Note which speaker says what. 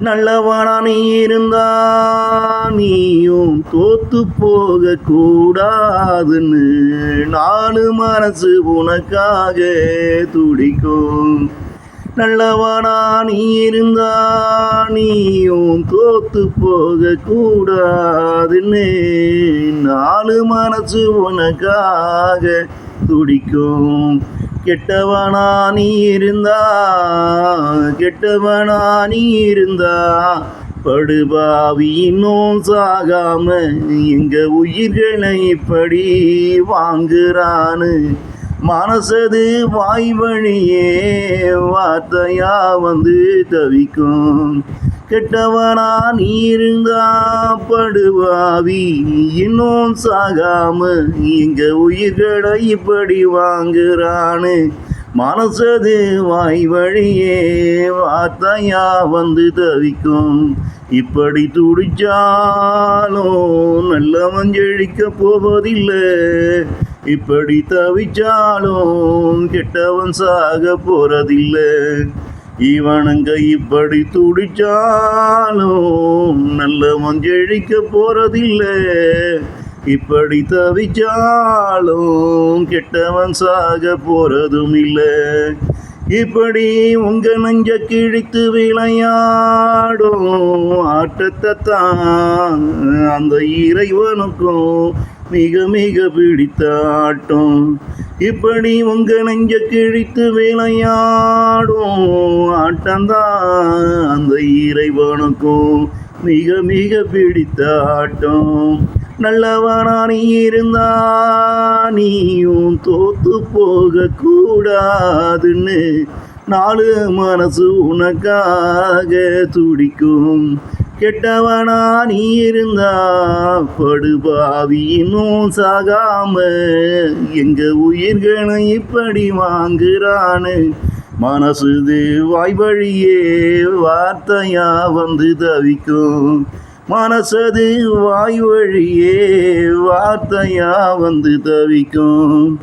Speaker 1: நல்லவனா நீ இருந்தா நீயும் தோத்து போக கூடாதுன்னு நாலு மனசு உனக்காக துடிக்கும். நல்லவனா நீ இருந்தா நீயும் தோத்து போக கூடாதுன்னு நாலு மனசு உனக்காக துடிக்கும். கெட்டவனா நீ இருந்தா படுபாவி இன்னும் சாகாம எங்க உயிர்களை இப்படி வாங்குறானு மனசது வாய் வழியே வார்த்தையா வந்து தவிக்கும். கெட்டவனா நீ இருந்தா படுபாவி இன்னும் சாகாம எங்க உயிர்களை இப்படி வாங்குறானு மனசது வாய் வழியே வார்த்தையா வந்து தவிக்கும். இப்படி துடிச்சாலும் நல்லவன் ஜெயிக்க போவதில்லை, இப்படி தவிச்சாலும் கெட்டவன் சாக போறதில்லை. இவனுங்க இப்படி துடிச்சாலும் நல்லவன் ஜெயிக்க போறதில்லை, இப்படி தவிச்சாலும் கெட்டவன் சாக போறதும் இல்லை. இப்படி உங்க நெஞ்ச கிழித்து விளையாடும் ஆட்டத்தை தான் அந்த இறைவனுக்கும் மிக மிக பிடித்த ஆட்டம். இப்படி உங்க நெஞ்ச கிழித்து விளையாடும் ஆட்டம்தான் அந்த இறைவனுக்கும் மிக மிக பிடித்த ஆட்டம். நல்லவனா நீ இருந்தா நீயும் தோத்து போக கூடாதுன்னு நாலு மனசு உனக்காக துடிக்கும். கெட்டவனா நீ இருந்தா படுபாவி இன்னும் சாகாம எங்க உயிர்களை இப்படி வாங்குறானு மனசுது வாய் வழியே வார்த்தையா வந்து தவிக்கும். மனசது வாய் வழியே வார்த்தையா வந்து தவிக்கும்.